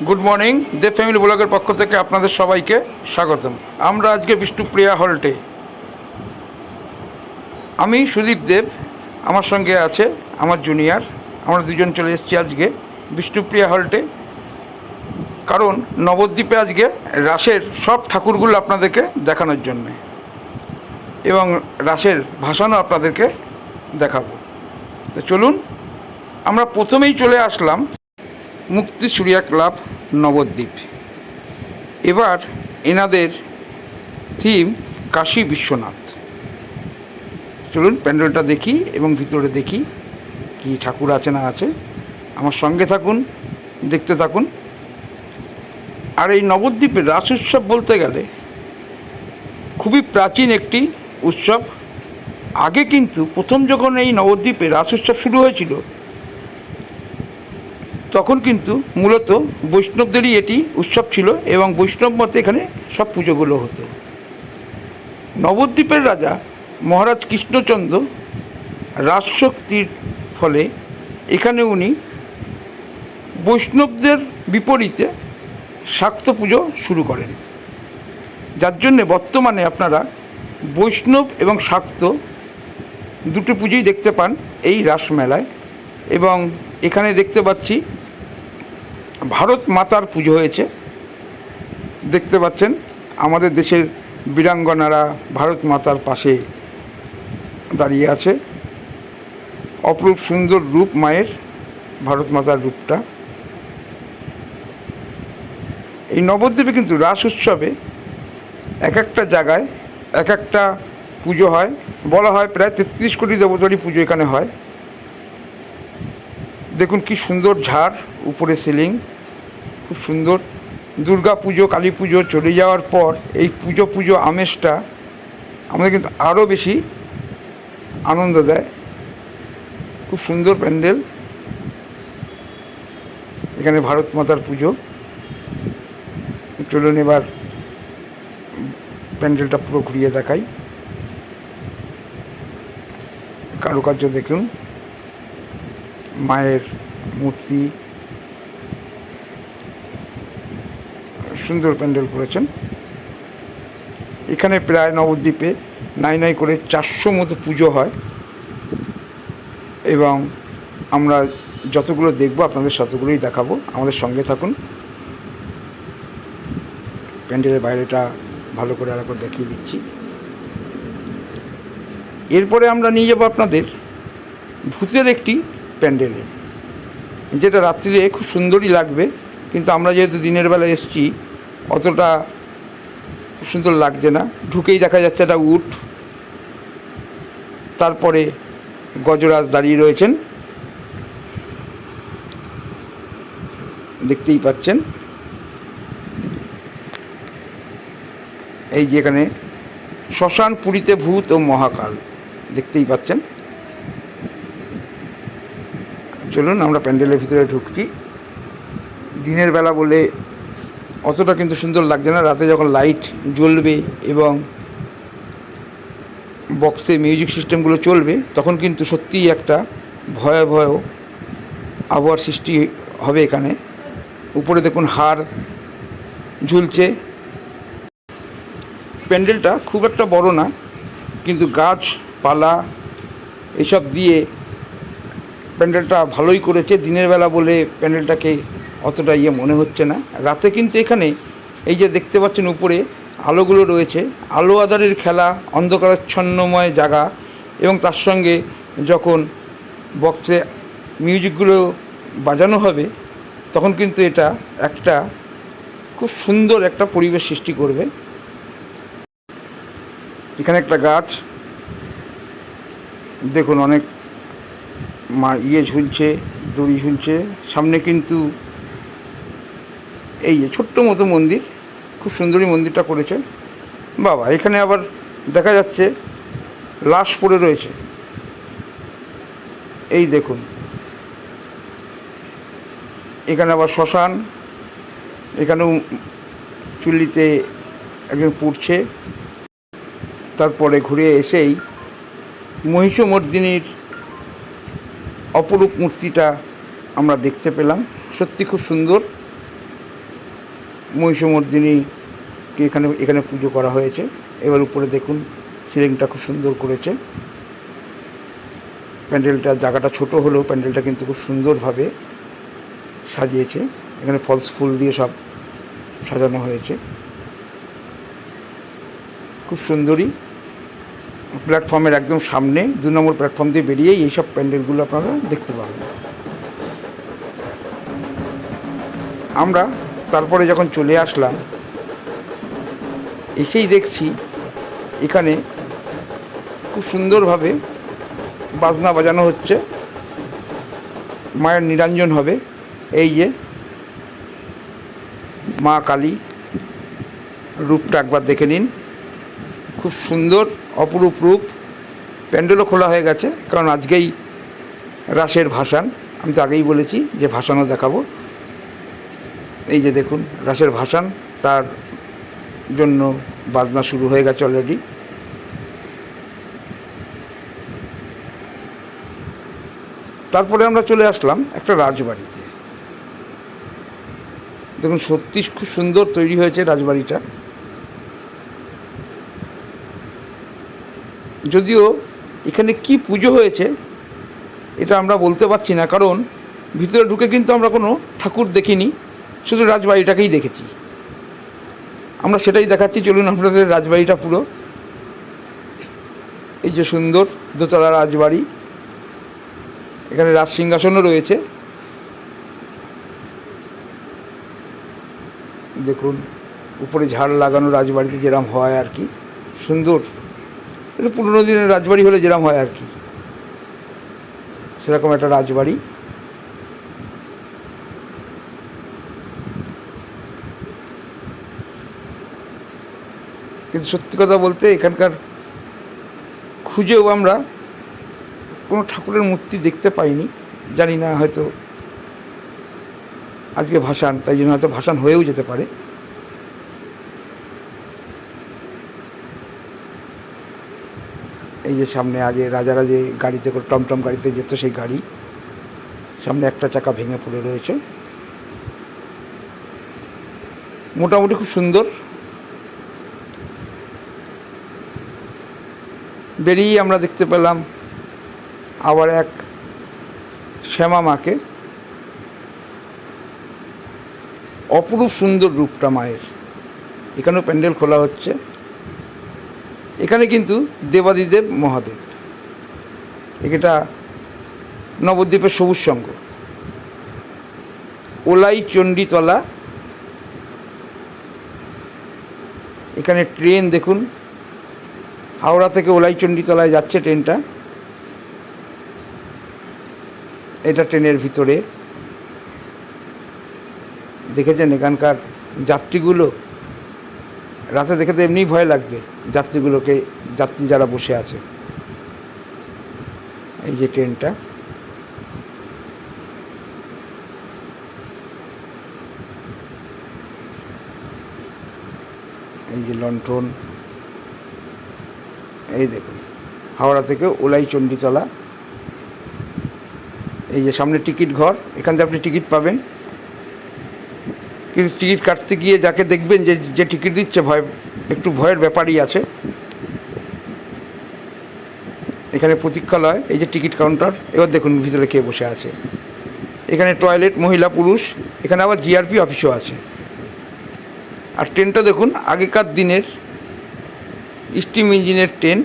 Good morning, দেব family ব্লগের পক্ষ থেকে আপনাদের সবাইকে স্বাগতম। আমরা আজকে বিষ্ণুপ্রিয়া হল্টে, আমি সুদীপ দেব, আমার সঙ্গে আছে আমার জুনিয়র। আমরা দুজন চলে এসেছি আজকে বিষ্ণুপ্রিয়া হল্টে, কারণ নবদ্বীপে আজকে রাসের সব ঠাকুরগুলো আপনাদেরকে দেখানোর জন্যে এবং রাসের ভাসানও আপনাদেরকে দেখাবো। তো চলুন, আমরা প্রথমেই চলে আসলাম মুক্তি সূর্যা ক্লাব নবদ্বীপ। এবার এনাদের থিম কাশী বিশ্বনাথ। চলুন প্যান্ডেলটা দেখি এবং ভিতরে দেখি কি ঠাকুর আছে না আছে। আমার সঙ্গে থাকুন, দেখতে থাকুন। আর এই নবদ্বীপের রাস উৎসব বলতে গেলে খুবই প্রাচীন একটি উৎসব। আগে কিন্তু প্রথম যখন এই নবদ্বীপে রাস উৎসব শুরু হয়েছিল, তখন কিন্তু মূলত বৈষ্ণবদেরই এটি উৎসব ছিল এবং বৈষ্ণব মতে এখানে সব পুজোগুলো হতো। নবদ্বীপের রাজা মহারাজ কৃষ্ণচন্দ্র রাজশক্তির ফলে এখানে উনি বৈষ্ণবদের বিপরীতে শাক্ত পুজো শুরু করেন, যার জন্যে বর্তমানে আপনারা বৈষ্ণব এবং শাক্ত দুটো পুজোই দেখতে পান এই রাসমেলায়। এবং এখানে দেখতে পাচ্ছি ভারত মাতার পুজো হয়েছে। দেখতে পাচ্ছেন আমাদের দেশের বীরাঙ্গনারা ভারত মাতার পাশে দাঁড়িয়ে আছে। অপরূপ সুন্দর রূপ মায়ের, ভারত মাতার রূপটা। এই নবদ্বীপে কিন্তু রাস উৎসবে এক একটা জায়গায় এক একটা পুজো হয়। বলা হয় প্রায় 33 কোটি দেবতারই পুজো এখানে হয়। দেখুন কি সুন্দর ঝাড়, উপরে সিলিং, খুব সুন্দর। দুর্গা পুজো, কালী পুজো চলে যাওয়ার পর এই পুজো আমেজটা আমাদের কিন্তু আরও বেশি আনন্দ দেয়। খুব সুন্দর প্যান্ডেল। এখানে ভারত মাতার পুজো। চলুন এবার প্যান্ডেলটা পুরো ঘুরিয়ে দেখাই। কারুকার্য দেখুন, মায়ের মূর্তি, সুন্দর প্যান্ডেল করেছেন। এখানে প্রায় নবদ্বীপে নাই করে 400 মতো পুজো হয় এবং আমরা যতগুলো দেখব আপনাদের ততগুলোই দেখাবো। আমাদের সঙ্গে থাকুন। প্যান্ডেলের বাইরেটা ভালো করে আরেকবার দেখিয়ে দিচ্ছি। এরপরে আমরা নিয়ে যাব আপনাদের ভূতের একটি প্যান্ডেলে, যেটা রাত্রিরে খুব সুন্দরই লাগবে, কিন্তু আমরা যেহেতু দিনের বেলা এসেছি অতটা সুন্দর লাগছে না। ঢুকেই দেখা যাচ্ছে একটা উট, তারপরে গজরাজ দাঁড়িয়ে রয়েছেন, দেখতেই পাচ্ছেন। এই যে এখানে শ্মশান পুরীতে ভূত ও মহাকাল, দেখতেই পাচ্ছেন। চলুন আমরা প্যান্ডেলের ভিতরে ঢুকছি। দিনের বেলা বলে অতটা কিন্তু সুন্দর লাগছে না। রাতে যখন লাইট জ্বলবে এবং বক্সে মিউজিক সিস্টেমগুলো চলবে, তখন কিন্তু সত্যিই একটা ভয়াবহ আবহাওয়ার সৃষ্টি হবে এখানে। উপরে দেখুন হার ঝুলছে। প্যান্ডেলটা খুব একটা বড় না, কিন্তু গাছপালা এসব দিয়ে প্যান্ডেলটা ভালোই করেছে। দিনের বেলা বলে প্যান্ডেলটাকে অতটা মনে হচ্ছে না। রাতে কিন্তু এখানে এই যে দেখতে পাচ্ছেন উপরে আলোগুলো রয়েছে, আলো আঁধারের খেলা, অন্ধকারাচ্ছন্নময় জায়গা, এবং তার সঙ্গে যখন বক্সে মিউজিকগুলো বাজানো হবে তখন কিন্তু এটা একটা খুব সুন্দর একটা পরিবেশ সৃষ্টি করবে। এখানে একটা গাছ দেখুন, অনেক ঝুলছে, দড়ি ঝুলছে। সামনে কিন্তু এই যে ছোট্ট মতো মন্দির, খুব সুন্দরই মন্দিরটা করেছে। বাবা, এখানে আবার দেখা যাচ্ছে লাশ পড়ে রয়েছে। এই দেখুন, এখানে আবার শ্মশান, এখানেও চুল্লিতে একজন পুড়ছে। তারপরে ঘুরে এসেই মহিষমর্দিনীর অপরূপ মূর্তিটা আমরা দেখতে পেলাম। সত্যি খুব সুন্দর। মহিষমর্দিনীকে এখানে পুজো করা হয়েছে। এবার উপরে দেখুন সিলিংটা খুব সুন্দর করেছে। প্যান্ডেলটা জায়গাটা ছোট হলেও প্যান্ডেলটা কিন্তু খুব সুন্দরভাবে সাজিয়েছে। এখানে ফলস ফুল দিয়ে সব সাজানো হয়েছে, খুব সুন্দরই। প্ল্যাটফর্মের একদম সামনে 2 নম্বর প্ল্যাটফর্ম দিয়ে বেরিয়েই এইসব প্যান্ডেলগুলো আপনারা দেখতে পাবেন। আমরা তারপরে যখন চলে আসলাম, এসেই দেখছি এখানে খুব সুন্দরভাবে বাজনা বাজানো হচ্ছে। মায়ের নিরঞ্জন হবে। এই যে মা কালী রূপটা একবার দেখে নিন, খুব সুন্দর অপরূপ রূপ। প্যান্ডেলও খোলা হয়ে গেছে, কারণ আজকেই রাসের ভাসান। আমি তো আগেই বলেছি যে ভাসানও দেখাবো। এই যে দেখুন রাসের ভাসান, তার জন্য বাজনা শুরু হয়ে গেছে অলরেডি। তারপরে আমরা চলে আসলাম একটা রাজবাড়িতে। দেখুন সত্যি খুব সুন্দর তৈরি হয়েছে রাজবাড়িটা। যদিও এখানে কি পুজো হয়েছে এটা আমরা বলতে পারছি না, কারণ ভিতরে ঢুকে কিন্তু আমরা কোনো ঠাকুর দেখিনি, শুধু রাজবাড়িটাকেই দেখেছি। আমরা সেটাই দেখাচ্ছি, চলুন আপনাদের রাজবাড়িটা পুরো। এই যে সুন্দর দোতলা রাজবাড়ি, এখানে রাজ সিংহাসনও রয়েছে। দেখুন উপরে ঝাড় লাগানো রাজবাড়িতে যেরকম হয় আর কি, সুন্দর। এটা পুরনো দিনের রাজবাড়ি হলে যেরকম হয় আর কি, সেরকম একটা রাজবাড়ি। কিন্তু সত্যি কথা বলতে এখানকার খুঁজেও আমরা কোনো ঠাকুরের মূর্তি দেখতে পাইনি। জানি না, হয়তো আজকে ভাসান, তাই জন্য হয়তো ভাসান হয়েও যেতে পারে। এই যে সামনে আগে রাজারা যে গাড়িতে করে টমটম গাড়িতে যেত, সেই গাড়ি সামনে একটা চাকা ভেঙে পড়ে রয়েছে। মোটামুটি খুব সুন্দর। বেরিয়েই আমরা দেখতে পেলাম আবার এক শ্যামা মাকে। অপরূপ সুন্দর রূপটা মায়ের। এখানেও প্যান্ডেল খোলা হচ্ছে। এখানে কিন্তু দেবাদিদেব মহাদেব, এটা নবদ্বীপের সবুজ সংঘ, ওলাই চণ্ডীতলা। এখানে ট্রেন দেখুন, হাওড়া থেকে ওলাই চণ্ডীতলায় যাচ্ছে ট্রেনটা। এটা ট্রেনের ভিতরে দেখেছেন এখানকার যাত্রীগুলো। রাতে দেখে তো এমনিই ভয় লাগবে যাত্রীগুলোকে, যাত্রী যারা বসে আছে। এই যে ট্রেনটা, এই যে লণ্ঠন। এই দেখুন হাওড়া থেকে ওলাই চণ্ডীতলা। এই যে সামনে টিকিট ঘর, এখান থেকে আপনি টিকিট পাবেন। কিন্তু টিকিট কাটতে গিয়ে যাকে দেখবেন যে টিকিট দিচ্ছে, একটু ভয়ের ব্যাপারই আছে। এখানে প্রতীক্ষালয়, এই যে টিকিট কাউন্টার। এবার দেখুন ভিতরে কে বসে আছে। এখানে টয়লেট, মহিলা পুরুষ। এখানে আবার জিআরপি অফিসও আছে। আর ট্রেনটা দেখুন আগেকার দিনের স্টিম ইঞ্জিনের ট্রেন,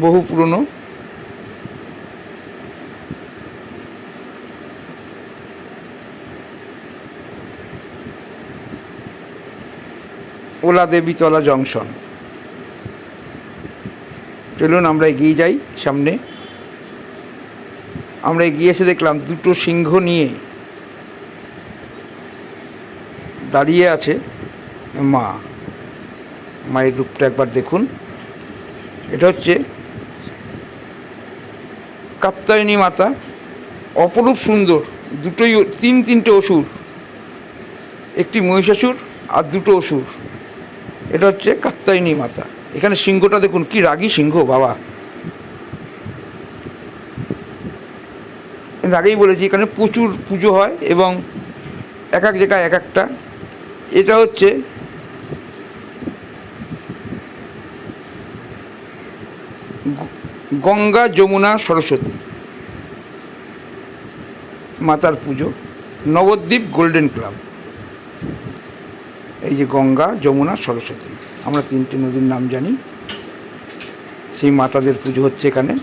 বহু পুরনো। OLA Debitala junction. চলুন আমরা এগিয়ে যাই সামনে। আমরা এগিয়ে এসে দেখলাম দুটো সিংহ নিয়ে দাঁড়িয়ে আছে মা। মায়ের রূপটা একবার দেখুন। এটা হচ্ছে কাত্যায়নী মাতা, অপরূপ সুন্দর। দুটোই তিনটে অসুর, একটি মহিষাসুর আর দুটো অসুর। এটা হচ্ছে কাত্যায়নী মাতা। এখানে সিংহটা দেখুন, কি রাগী সিংহ বাবা। এর আগেই বলেছি এখানে প্রচুর পুজো হয় এবং এক এক জায়গায় এক একটা। এটা হচ্ছে গঙ্গা যমুনা সরস্বতী মাতার পুজো, নবদ্বীপ গোল্ডেন ক্লাব। এই যে গঙ্গা যমুনা সরস্বতী, আমরা তিনটে নদীর নাম জানি, সেই মাতাদের পুজো হচ্ছে এখানে।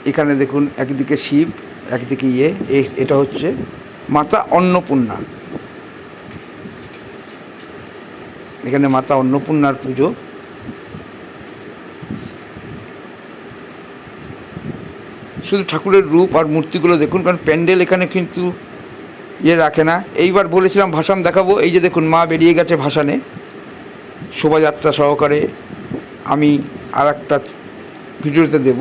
এখানে দেখুন একদিকে শিব, একদিকে এটা হচ্ছে মাতা অন্নপূর্ণা। এখানে মাতা অন্নপূর্ণার পুজো। শুধু ঠাকুরের রূপ আর মূর্তিগুলো দেখুন, কারণ প্যান্ডেল এখানে কিন্তু রাখে না। এইবার বলেছিলাম ভাসান দেখাবো, এই যে দেখুন মা বেরিয়ে গেছে ভাসানে শোভাযাত্রা সহকারে, আমি আর একটা ভিডিওতে দেব।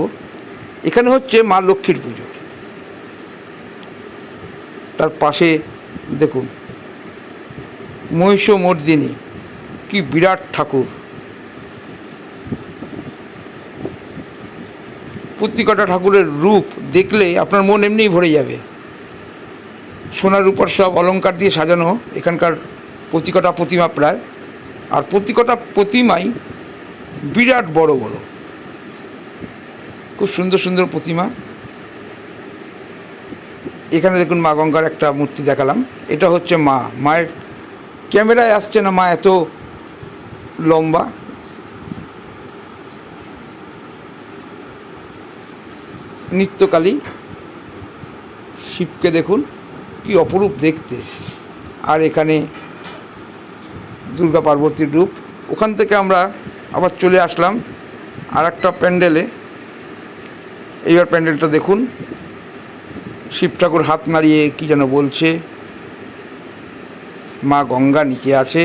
এখানে হচ্ছে মা লক্ষ্মীর পুজো, তার পাশে দেখুন মহিষমর্দিনী, কি বিরাট ঠাকুর। প্রত্যেকটা ঠাকুরের রূপ দেখলে আপনার মন এমনিই ভরে যাবে। সোনার উপর সব অলংকার দিয়ে সাজানো এখানকার প্রত্যেকটা প্রতিমা প্রায়, আর প্রত্যেকটা প্রতিমাই বিরাট বড় বড়, খুব সুন্দর সুন্দর প্রতিমা। এখানে দেখুন মা গঙ্গার একটা মূর্তি দেখালাম, এটা হচ্ছে মায়ের ক্যামেরায় আসছে না, মা এত লম্বা। নিত্যকালী শিবকে দেখুন কি অপরূপ দেখতে। আর এখানে দুর্গা পার্বতীর রূপ। ওখান থেকে আমরা আবার চলে আসলাম আর একটা প্যান্ডেলে। এইবার প্যান্ডেলটা দেখুন, শিব ঠাকুর হাত নাড়িয়ে কী যেন বলছে, মা গঙ্গা নিচে আছে।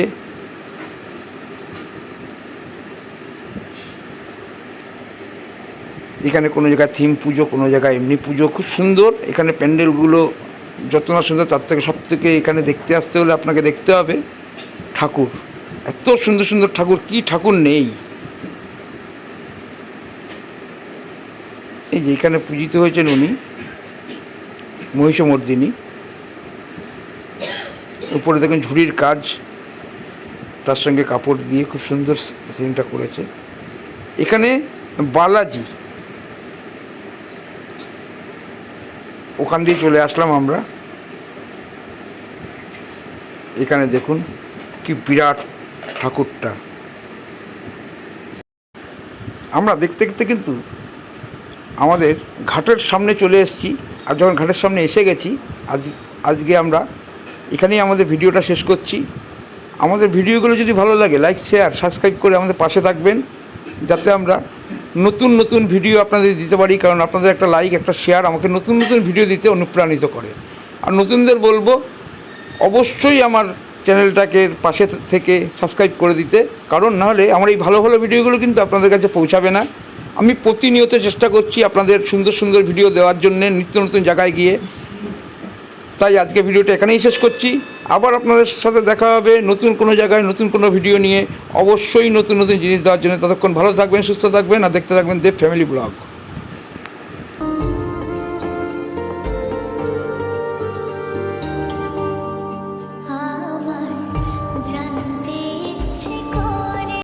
এখানে কোনো জায়গায় থিম পুজো, কোনো জায়গায় এমনি পুজো, খুব সুন্দর। এখানে প্যান্ডেলগুলো যত না সুন্দর, তার থেকে সব থেকে এখানে দেখতে আসতে হলে আপনাকে দেখতে হবে ঠাকুর। এত সুন্দর সুন্দর ঠাকুর, কি ঠাকুর নেই। এই যে এখানে পূজিত হয়েছেন উনি মহিষমর্দিনী। উপরে দেখুন ঝুড়ির কাজ, তার সঙ্গে কাপড় দিয়ে খুব সুন্দর সিনটা করেছে। এখানে বালাজি, ওখান দিয়ে চলে আসলাম আমরা। এখানে দেখুন কি বিরাট ঠাকুরটা। আমরা দেখতে দেখতে কিন্তু আমাদের ঘাটের সামনে চলে এসেছি। আর যখন ঘাটের সামনে এসে গেছি, আজকে আমরা এখানেই আমাদের ভিডিওটা শেষ করছি। আমাদের ভিডিওগুলো যদি ভালো লাগে, লাইক শেয়ার সাবস্ক্রাইব করে আমাদের পাশে থাকবেন, যাতে আমরা নতুন নতুন ভিডিও আপনাদের দিতে পারি। কারণ আপনাদের একটা লাইক, একটা শেয়ার আমাকে নতুন নতুন ভিডিও দিতে অনুপ্রাণিত করে। আর নতুনদের বলবো অবশ্যই আমার চ্যানেলটাকে পাশে থেকে সাবস্ক্রাইব করে দিতে, কারণ নাহলে আমার এই ভালো ভালো ভিডিওগুলো কিন্তু আপনাদের কাছে পৌঁছাবে না। আমি প্রতিনিয়ত চেষ্টা করছি আপনাদের সুন্দর সুন্দর ভিডিও দেওয়ার জন্য, নিত্য নতুন জায়গায় গিয়ে। তাই আজকে ভিডিওটা এখানেই শেষ করছি। আবার আপনাদের সাথে দেখা হবে নতুন কোনো জায়গায় নতুন কোনো ভিডিও নিয়ে, অবশ্যই নতুন নতুন জিনিস দেওয়ার জন্য। ততক্ষণ ভালো থাকবেন, সুস্থ থাকবেন, আর দেখতে থাকবেন দেব ফ্যামিলি ব্লগ।